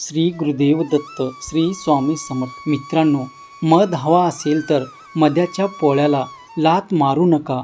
श्री गुरुदेव दत्त. श्री स्वामी समर्थ. मित्रांनो, मध हवा असेल तर मद्याच्या पोळ्याला लाथ मारू नका.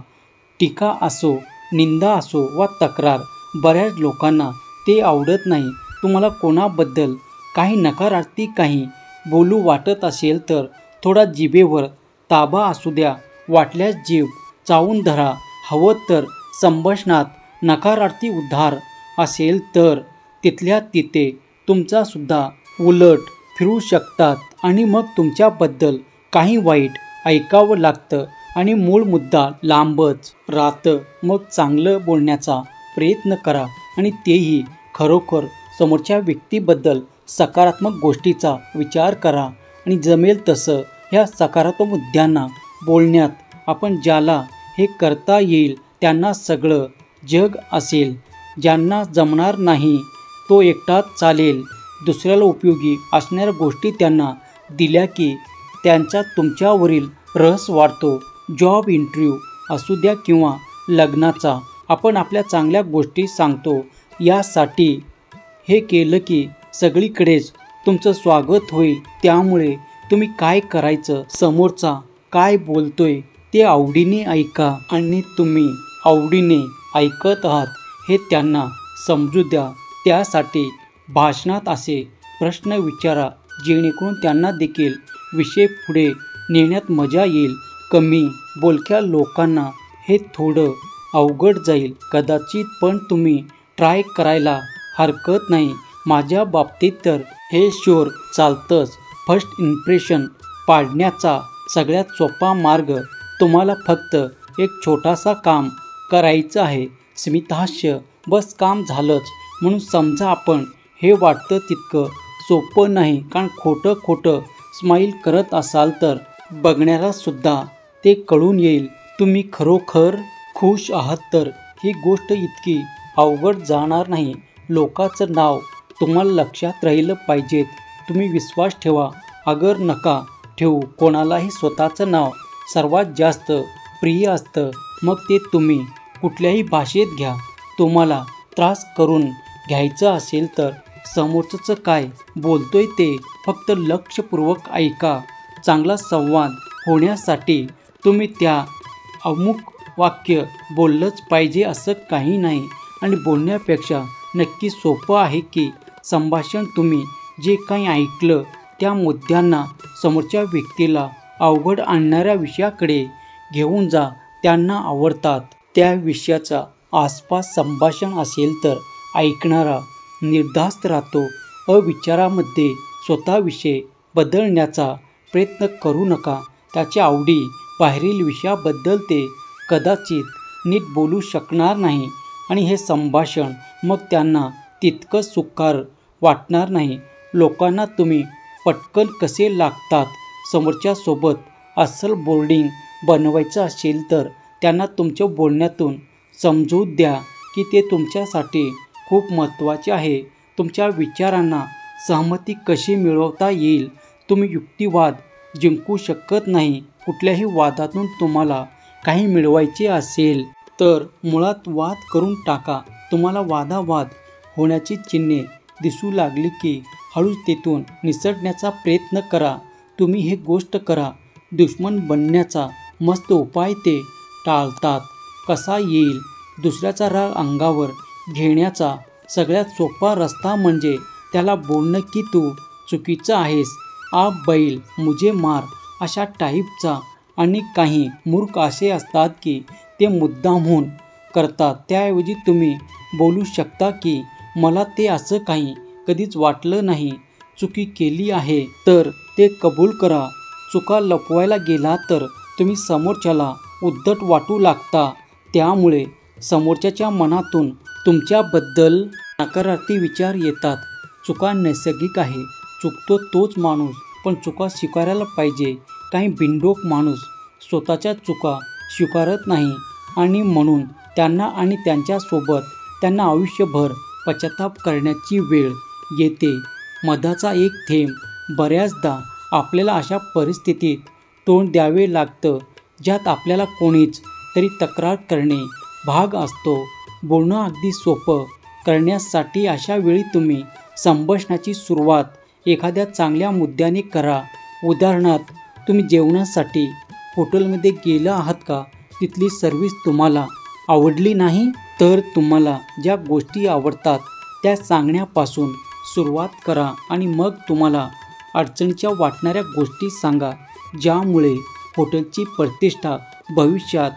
टीका असो, निंदा असो वा तक्रार, बऱ्याच लोकांना ते आवडत नाही. तुम्हाला कोणाबद्दल काही नकारार्थी काही बोलू वाटत असेल तर थोडा जिभेवर ताबा असू द्या. वाटल्यास जीभ चावून धरा. हवं तर संभाषणात नकारार्थी उद्गार असेल तर तिथल्या तिथे तुमचासुद्धा उलट फिरू शकतात आणि मग तुमच्याबद्दल काही वाईट ऐकावं लागतं आणि मूळ मुद्दा लांबच राहतं. मग चांगलं बोलण्याचा प्रयत्न करा आणि तेही खरोखर समोरच्या व्यक्तीबद्दल सकारात्मक गोष्टीचा विचार करा आणि जमेल तसं ह्या सकारात्मक मुद्द्यांना बोलण्यात आपण ज्याला हे करता येईल त्यांना सगळं जग असेल. ज्यांना जमणार नाही तो एकटाच चालेल. दुसऱ्याला उपयोगी असणाऱ्या गोष्टी त्यांना दिल्या की त्यांचा तुमच्यावरील रस वाढतो. जॉब इंटरव्ह्यू असू द्या किंवा लग्नाचा, आपण आपल्या चांगल्या गोष्टी सांगतो. यासाठी हे केलं की सगळीकडेच तुमचं स्वागत होईल. त्यामुळे तुम्ही काय करायचं, समोरचा काय बोलतोय ते आवडीने ऐका आणि तुम्ही आवडीने ऐकत आहात हे त्यांना समजू द्या. त्यासाठी भाषणात असे प्रश्न विचारा जेणेकरून त्यांना देखील विषय पुढे नेण्यात मजा येईल. कमी बोलक्या लोकांना हे थोडं अवघड जाईल कदाचित, पण तुम्ही ट्राय करायला हरकत नाही. माझ्या बाबतीत तर हे शुअर चालतंच. फर्स्ट इम्प्रेशन पाडण्याचा सगळ्यात सोपा मार्ग, तुम्हाला फक्त एक छोटासा काम करायचं आहे. स्मितहास्य, बस काम झालंच म्हणून समजा. आपण हे वाटतं तितकं सोपं नाही, कारण खोटं स्माईल करत असाल तर बघण्याला सुद्धा ते कळून येईल तुम्ही खरोखर खुश आहात. तर ही गोष्ट इतकी अवघड जाणार नाही. लोकांचं नाव तुम्हाला लक्षात राहिलं पाहिजेत. तुम्ही विश्वास ठेवा, अगर नका ठेवू. कोणालाही स्वतःचं नाव सर्वात जास्त प्रिय असतं, मग ते तुम्ही कुठल्याही भाषेत घ्या. तुम्हाला त्रास करून घ्यायचं असेल तर समोरचं काय बोलतोय ते फक्त लक्षपूर्वक ऐका. चांगला संवाद होण्यासाठी तुम्ही त्या अमुक वाक्य बोललंच पाहिजे असं काही नाही. आणि बोलण्यापेक्षा नक्की सोपं आहे की संभाषण तुम्ही जे काही ऐकलं त्या मुद्द्यांना समोरच्या व्यक्तीला अवघड आणणाऱ्या विषयाकडे घेऊन जा. त्यांना आवडतात त्या विषयाचा आसपास संभाषण असेल तर ऐकणारा निर्धास्त राहतो. अविचारामध्ये स्वतःविषयी बदलण्याचा प्रयत्न करू नका. त्याच्या आवडी बाहेरील विषयाबद्दल ते कदाचित नीट बोलू शकणार नाही आणि हे संभाषण मग त्यांना तितकं सुखकर वाटणार नाही. लोकांना तुम्ही पटकन कसे लागतात. समोरच्या सोबत अस्सल बॉन्डिंग बनवायचं असेल तर त्यांना तुमच्या बोलण्यातून समजून द्या की ते तुमच्यासाठी खूप महत्त्वाचे आहे. तुमच्या विचारांना सहमती कशी मिळवता येईल. तुम्ही युक्तिवाद जिंकू शकत नाही. कुठल्याही वादातून तुम्हाला काही मिळवायचे असेल तर मुळात वाद करून टाका. तुम्हाला वादावाद होण्याची चिन्हे दिसू लागली की हळूच तेथून निसटण्याचा प्रयत्न करा. तुम्ही हे गोष्ट करा. दुश्मन बनण्याचा मस्त उपाय ते टाळतात कसा येईल. दुसऱ्याचा राग अंगावर घेण्याचा सगळ्यात सोपा रस्ता म्हणजे त्याला बोलणं की तू चुकीचा आहेस. आप बैल मुझे मार अशा टाईपचा. आणि काही मूर्ख असे असतात की ते मुद्दामहून करतात. त्याऐवजी तुम्ही बोलू शकता की मला ते असं काही कधीच वाटलं नाही. चुकी केली आहे तर ते कबूल करा. चुका लपवायला गेला तर तुम्ही समोरच्याला उद्धट वाटू लागता. त्यामुळे समोरच्याच्या मनातून तुमच्याबद्दल नकारार्थी विचार येतात. चुका नैसर्गिक आहे. चुकतो तोच माणूस, पण चुका स्वीकारायला पाहिजे. काही बिनडोक माणूस स्वतःच्या चुका स्वीकारत नाही आणि म्हणून त्यांना आणि त्यांच्यासोबत त्यांना आयुष्यभर पश्चाताप करण्याची वेळ येते. मधाचा एक थेंब. बऱ्याचदा आपल्याला अशा परिस्थितीत तोंड द्यावे लागतं ज्यात आपल्याला कोणीच तरी तक्रार करणे भाग असतो. बोलणं अगदी सोपं करण्यासाठी अशा वेळी तुम्ही संभाषणाची सुरुवात एखाद्या चांगल्या मुद्द्याने करा. उदाहरणार्थ, तुम्ही जेवणासाठी हॉटेलमध्ये गेला आहात का? तिथली सर्व्हिस तुम्हाला आवडली नाही? तर तुम्हाला ज्या गोष्टी आवडतात त्या सांगण्यापासून सुरुवात करा आणि मग तुम्हाला अडचणीच्या वाटणाऱ्या गोष्टी सांगा, ज्यामुळे हॉटेलची प्रतिष्ठा भविष्यात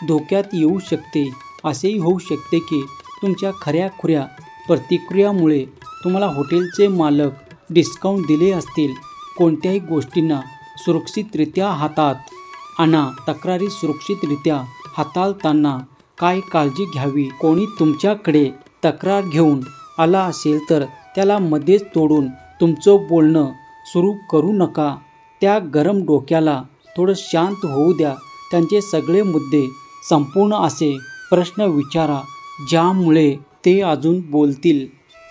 धोक्यात येऊ शकते. असेही होऊ शकते की तुमच्या खऱ्याखुऱ्या प्रतिक्रियामुळे तुम्हाला हॉटेलचे मालक डिस्काउंट दिले असतील. कोणत्याही गोष्टींना सुरक्षितरित्या हातात आणा. तक्रारी सुरक्षितरित्या हाताळताना काय काळजी घ्यावी? कोणी तुमच्याकडे तक्रार घेऊन आला असेल तर त्याला मध्येच तोडून तुमचं बोलणं सुरू करू नका. त्या गरम डोक्याला थोडं शांत होऊ द्या. त्यांचे सगळे मुद्दे संपूर्ण असे प्रश्न विचारा ज्यामुळे ते अजून बोलतील.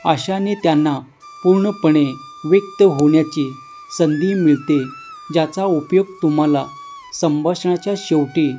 अशाने त्यांना पूर्णपणे व्यक्त होण्याची संधी मिळते, ज्याचा उपयोग तुम्हाला संभाषणाच्या शेवटी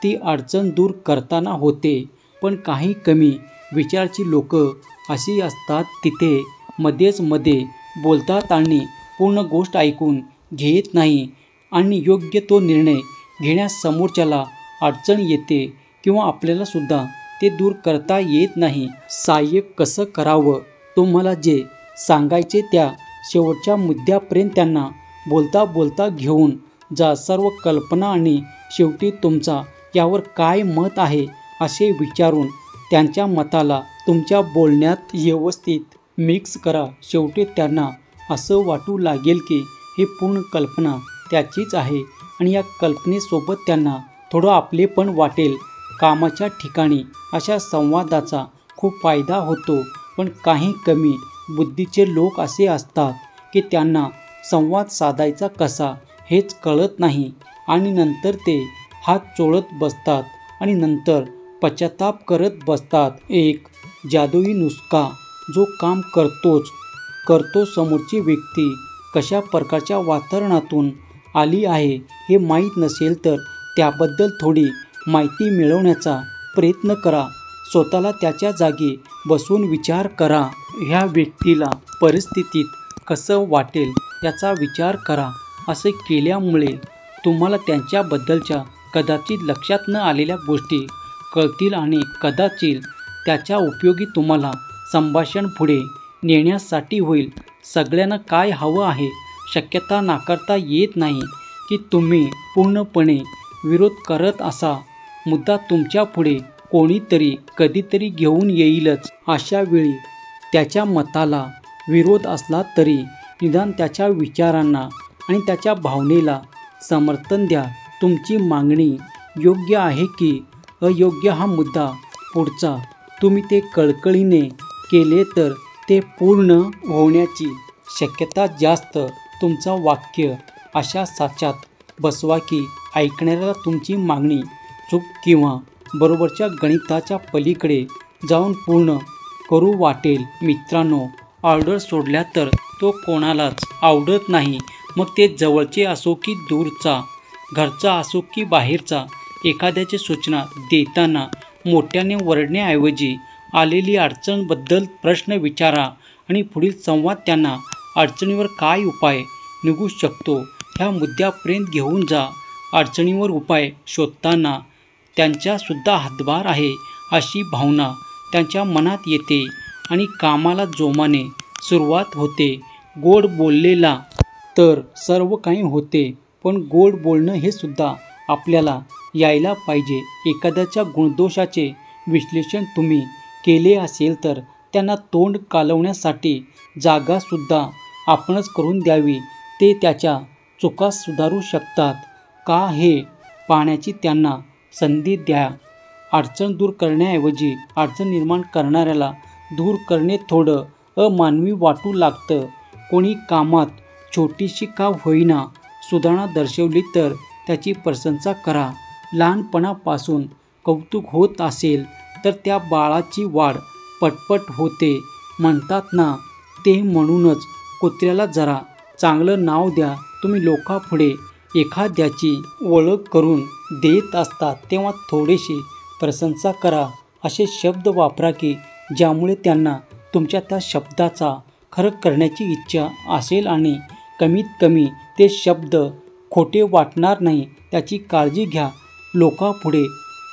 ती अडचण दूर करताना होते. पण काही कमी विचाराची लोक अशी असतात, तिथे मध्ये बोलतात आणि पूर्ण गोष्ट ऐकून घेत नाही आणि योग्य तो निर्णय घेण्यास समोरच्याला अडचण येते किंवा आपल्याला सुद्धा ते दूर करता येत नाही. सहाय्य कसं करावं? तुम्हाला जे सांगायचे त्या शेवटच्या मुद्द्यापर्यंत त्यांना बोलता घेऊन जा. सर्व कल्पना आणि शेवटी तुमचा यावर काय मत आहे असे विचारून त्यांच्या मताला तुमच्या बोलण्यात व्यवस्थित मिक्स करा. शेवटी त्यांना असं वाटू लागेल की ही पूर्ण कल्पना त्याचीच आहे आणि या कल्पनेसोबत त्यांना थोडं आपलेपण वाटेल. कामाच्या ठिकाणी अशा संवादाचा खूप फायदा होतो. पण काही कमी बुद्धीचे लोक असे असतात की त्यांना संवाद साधायचा कसा हेच कळत नाही आणि नंतर ते हात चोळत बसतात आणि नंतर पश्चाताप करत बसतात. एक जादुई नुसका जो काम करतो. समोरची व्यक्ती कशा प्रकारच्या वातावरणातून आली आहे हे माहीत नसेल तर त्याबद्दल थोडी माहिती मिळवण्याचा प्रयत्न करा. स्वतःला त्याच्या जागी बसवून विचार करा. ह्या व्यक्तीला परिस्थितीत कसं वाटेल याचा विचार करा. असे केल्यामुळे तुम्हाला त्यांच्याबद्दलच्या कदाचित लक्षात न आलेल्या गोष्टी कळतील आणि कदाचित त्याचा उपयोगी तुम्हाला संभाषण पुढे नेण्यासाठी होईल. सगळ्यांना काय हवं आहे? शक्यता नाकारता येत नाही की तुम्ही पूर्णपणे विरोध करत असा मुद्दा तुमच्या पुढे कोणीतरी कधीतरी घेऊन येईलच. अशा वेळी त्याच्या मताला विरोध असला तरी निदान त्याच्या विचारांना आणि त्याच्या भावनेला समर्थन द्या. तुमची मागणी योग्य आहे की अयोग्य हा मुद्दा पुढचा. तुम्ही ते कळकळीने केले तर ते पूर्ण होण्याची शक्यता जास्त. तुमचं वाक्य अशा साच्यात बसवा की ऐकणाऱ्याला तुमची मागणी चूक किंवा बरोबरच्या गणिताच्या पलीकडे जाऊन पूर्ण करू वाटेल. मित्रांनो, ऑर्डर सोडल्या तर तो कोणालाच आवडत नाही. मग ते जवळचे असो की दूरचा, घरचा असो की बाहेरचा. एखाद्याची सूचना देताना मोठ्याने वरडण्याऐवजी आलेली अडचणबद्दल प्रश्न विचारा आणि पुढील संवाद त्यांना अडचणीवर काय उपाय निघू शकतो ह्या मुद्द्यापर्यंत घेऊन जा. अडचणीवर उपाय शोधताना त्यांचासुद्धा हातभार आहे अशी भावना त्यांच्या मनात येते आणि कामाला जोमाने सुरुवात होते. गोड बोललेला तर सर्व काही होते, पण गोड बोलणं हे सुद्धा आपल्याला यायला पाहिजे. एखाद्याच्या गुणदोषाचे विश्लेषण तुम्ही केले असेल तर त्यांना तोंड कालवण्यासाठी जागासुद्धा आपणच करून द्यावी. ते त्याच्या चुका सुधारू शकतात का हे पाहण्याची त्यांना संधी द्या. अडचण दूर करण्याऐवजी अडचण निर्माण करणाऱ्याला दूर करणे थोडं अमानवी वाटू लागतं. कोणी कामात छोटीशी का होईना सुधारणा दर्शवली तर त्याची प्रशंसा करा. लहानपणापासून कौतुक होत असेल तर त्या बाळाची वाढ पटपट होते म्हणतात ना, ते म्हणूनच कुत्र्याला जरा चांगलं नाव द्या. तुम्ही लोकांपुढे एखाद्याची ओळख करून देत असता तेव्हा थोडीशी प्रशंसा करा. असे शब्द वापरा की ज्यामुळे त्यांना तुमच्या त्या शब्दाचा खरं करण्याची इच्छा असेल आणि कमीत कमी ते शब्द खोटे वाटणार नाही त्याची काळजी घ्या. लोकांपुढे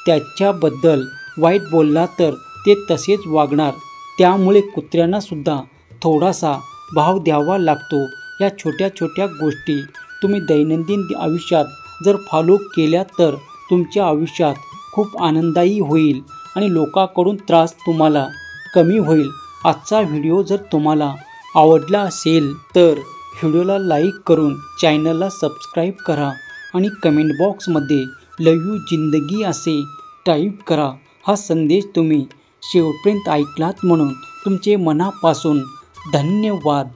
त्याच्याबद्दल वाईट बोलला तर ते तसेच वागणार. त्यामुळे कुत्र्यांनासुद्धा थोडासा भाव द्यावा लागतो. या छोट्या छोट्या गोष्टी तुम्ही दैनंदिन आयुष्यात जर फॉलो केल्या तर तुमच्या आयुष्यात खूप आनंददायी होईल आणि लोकांकडून त्रास तुम्हाला कमी होईल. आजचा व्हिडिओ जर तुम्हाला आवडला असेल तर व्हिडिओला लाईक करून चॅनलला सबस्क्राईब करा आणि कमेंट बॉक्समध्ये लव यू जिंदगी असे टाईप करा. हा संदेश तुम्ही शेवटपर्यंत ऐकलात म्हणून तुमचे मनापासून धन्यवाद.